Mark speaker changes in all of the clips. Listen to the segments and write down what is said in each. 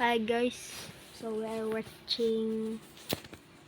Speaker 1: Hi guys, so we're watching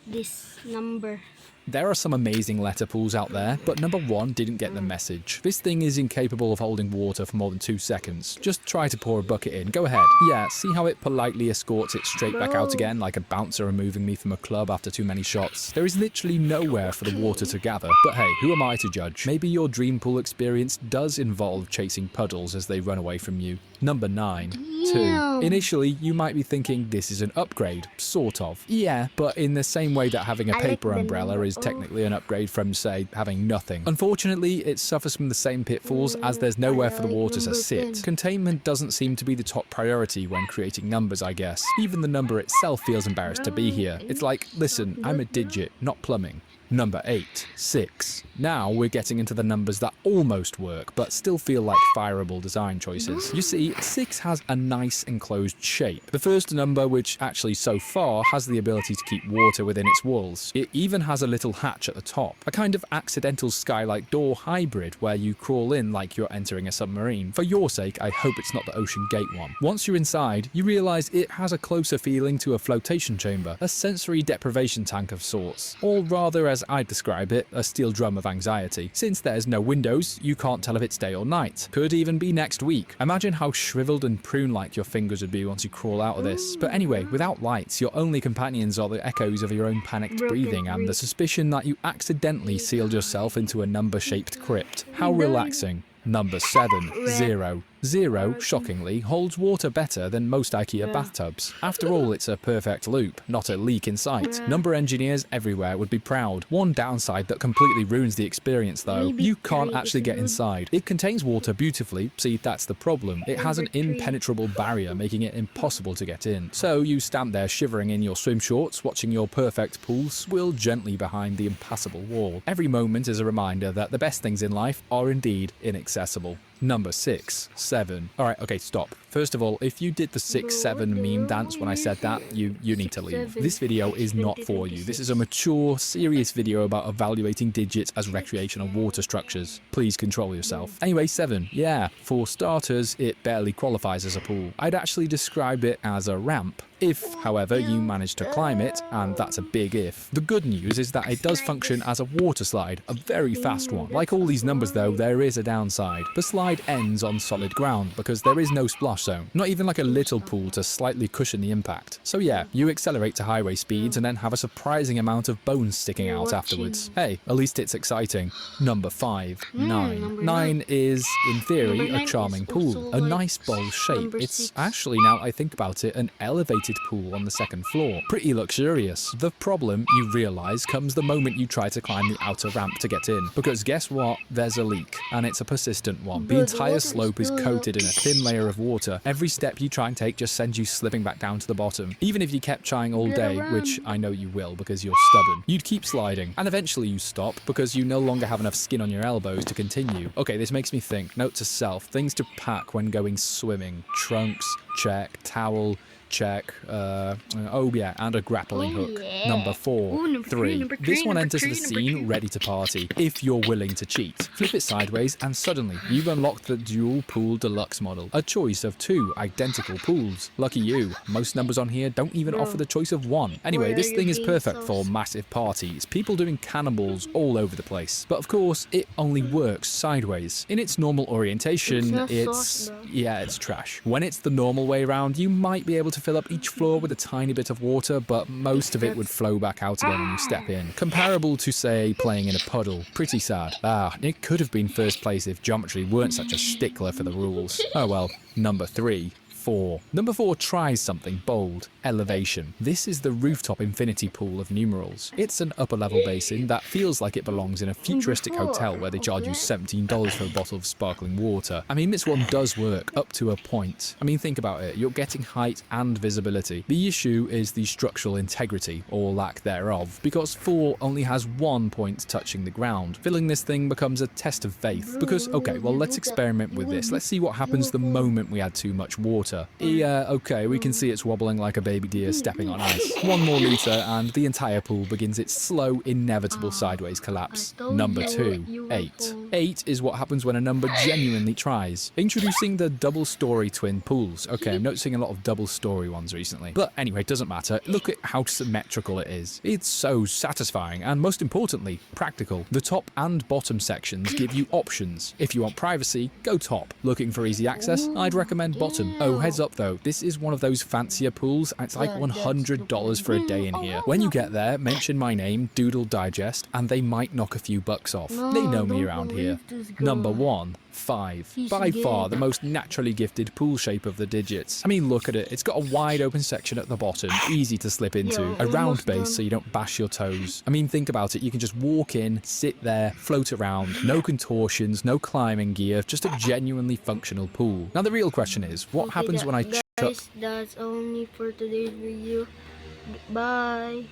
Speaker 1: this number.
Speaker 2: There are some amazing letter pools out there, but number 1 didn't get the message. This thing is incapable of holding water for more than 2 seconds. Just try to pour a bucket in, go ahead. Yeah, see how it politely escorts it straight back out again like a bouncer removing me from a club after too many shots. There is literally nowhere for the water to gather, but hey, who am I to judge? Maybe your dream pool experience does involve chasing puddles as they run away from you. Number 9. 2. Initially, you might be thinking this is an upgrade, sort of. Yeah, but in the same way that having a
Speaker 1: I like
Speaker 2: paper
Speaker 1: the
Speaker 2: umbrella
Speaker 1: number.
Speaker 2: is technically an upgrade from, say, having nothing. Unfortunately, it suffers from the same pitfalls as there's nowhere for the water to sit. Containment doesn't seem to be the top priority when creating numbers, I guess. Even the number itself feels embarrassed to be here. It's like, listen, I'm a digit, not plumbing. Number 8. 6. Now we're getting into the numbers that almost work, but still feel like fireable design choices. You see, 6 has a nice enclosed shape. The first number, which actually so far has the ability to keep water within its walls. It even has a little hatch at the top, a kind of accidental skylight door hybrid where you crawl in like you're entering a submarine. For your sake, I hope it's not the Ocean Gate one. Once you're inside, you realise it has a closer feeling to a flotation chamber, a sensory deprivation tank of sorts, or rather, as I'd describe it, a steel drum of anxiety. Since there's no windows, you can't tell if it's day or night. Could even be next week. Imagine how shriveled and prune-like your fingers would be once you crawl out of this. But anyway, without lights, your only companions are the echoes of your own panicked breathing and the suspicion that you accidentally sealed yourself into a number-shaped crypt. How relaxing. Number 7. 0. 0, shockingly, holds water better than most IKEA bathtubs. After all, it's a perfect loop, not a leak in sight. Number engineers everywhere would be proud. One downside that completely ruins the experience though,
Speaker 1: Maybe
Speaker 2: you can't
Speaker 1: 3
Speaker 2: actually
Speaker 1: is
Speaker 2: get
Speaker 1: good.
Speaker 2: inside. It contains water beautifully, see that's the problem. It has an impenetrable barrier making it impossible to get in. So you stand there shivering in your swim shorts, watching your perfect pool swill gently behind the impassable wall. Every moment is a reminder that the best things in life are indeed inaccessible. Number 6. 7. Alright, okay, stop. First of all, if you did the 6-7 meme dance when I said that, you need to leave. This video is not for you. This is a mature, serious video about evaluating digits as recreational water structures. Please control yourself. Anyway, 7. Yeah, for starters, it barely qualifies as a pool. I'd actually describe it as a ramp. If, however, you manage to climb it, and that's a big if. The good news is that it does function as a water slide, a very fast one. Like all these numbers though, there is a downside. The slide ends on solid ground because there is no splash zone, not even like a little pool to slightly cushion the impact. So yeah, you accelerate to highway speeds and then have a surprising amount of bones sticking out afterwards. Hey, at least it's exciting. Number 5. 9.
Speaker 1: number
Speaker 2: 9 is, in theory,
Speaker 1: Number 9
Speaker 2: a charming
Speaker 1: is
Speaker 2: pool.
Speaker 1: also
Speaker 2: A
Speaker 1: like
Speaker 2: nice bowl shape.
Speaker 1: number
Speaker 2: It's
Speaker 1: 6.
Speaker 2: actually, now I think about it, an elevated pool on the second floor. Pretty luxurious. The problem, you realise, comes the moment you try to climb the outer ramp to get in. Because guess what? There's a leak. And it's a persistent one. The
Speaker 1: But the
Speaker 2: entire
Speaker 1: water
Speaker 2: slope is
Speaker 1: still
Speaker 2: coated in a thin layer of water. Every step you try and take just sends you slipping back down to the bottom. Even if you kept trying all
Speaker 1: Get
Speaker 2: day,
Speaker 1: around.
Speaker 2: which I know you will because you're stubborn, you'd keep sliding. And eventually you stop because you no longer have enough skin on your elbows to continue. Okay, this makes me think. Note to self, things to pack when going swimming. Trunks, check. Towel, check. Oh yeah, and a grappling
Speaker 1: Oh,
Speaker 2: hook.
Speaker 1: yeah.
Speaker 2: Number 4.
Speaker 1: Ooh, number
Speaker 2: 3.
Speaker 1: number
Speaker 2: This
Speaker 1: 3,
Speaker 2: one
Speaker 1: number
Speaker 2: enters
Speaker 1: 3,
Speaker 2: the
Speaker 1: number
Speaker 2: scene
Speaker 1: 2.
Speaker 2: ready to party, if you're willing to cheat. Flip it sideways and suddenly you've unlocked the dual pool deluxe model. A choice of 2 identical pools. Lucky you, most numbers on here don't even
Speaker 1: Bro.
Speaker 2: offer the choice of 1. Anyway,
Speaker 1: Where
Speaker 2: this
Speaker 1: are you
Speaker 2: thing is
Speaker 1: being
Speaker 2: perfect
Speaker 1: so
Speaker 2: for massive parties, people doing cannonballs all over the place. But of course, it only works sideways. In its normal orientation,
Speaker 1: It's not sauce, bro.
Speaker 2: yeah, it's trash. When it's the normal way around, you might be able to fill up each floor with a tiny bit of water, but most of it would flow back out again when you step in. Comparable to, say, playing in a puddle. Pretty sad. It could have been first place if geometry weren't such a stickler for the rules. Oh well. Number 3. 4. Number 4 tries something bold. Elevation. This is the rooftop infinity pool of numerals. It's an upper level basin that feels like it belongs in a futuristic hotel where they charge you $17 for a bottle of sparkling water. I mean, this one does work up to a point. I mean, think about it. You're getting height and visibility. The issue is the structural integrity, or lack thereof, because 4 only has 1 point touching the ground. Filling this thing becomes a test of faith. Because, okay, well, let's experiment with this. Let's see what happens the moment we add too much water. water. Yeah, okay, we can see it's wobbling like a baby deer stepping on ice. One more litre and the entire pool begins its slow, inevitable sideways collapse.
Speaker 1: I told
Speaker 2: Number
Speaker 1: you
Speaker 2: 2,
Speaker 1: you were
Speaker 2: 8.
Speaker 1: full.
Speaker 2: 8 is what happens when a number genuinely tries. Introducing the double-story twin pools. Okay, I'm noticing a lot of double-story ones recently. But anyway, it doesn't matter. Look at how symmetrical it is. It's so satisfying and, most importantly, practical. The top and bottom sections give you options. If you want privacy, go top. Looking for easy access? I'd recommend bottom. Oh, heads up though, this is one of those fancier pools. It's like $100 for a day in here. When you get there, mention my name, Doodle Digest, and they might knock a few bucks off. They know me
Speaker 1: don't
Speaker 2: around here.
Speaker 1: believe this guy.
Speaker 2: Number 1. 5.
Speaker 1: He's
Speaker 2: By
Speaker 1: gay.
Speaker 2: far the most naturally gifted pool shape of the digits. I mean, look at it. It's got a wide open section at the bottom, easy to slip into,
Speaker 1: Yo,
Speaker 2: a round
Speaker 1: almost
Speaker 2: base
Speaker 1: done.
Speaker 2: so you don't bash your toes. I mean, think about it. You can just walk in, sit there, float around. No contortions, no climbing gear, just a genuinely functional pool. Now the real question is, what
Speaker 1: Okay,
Speaker 2: happens when I chuck...
Speaker 1: guys, that's only for today's video. Bye.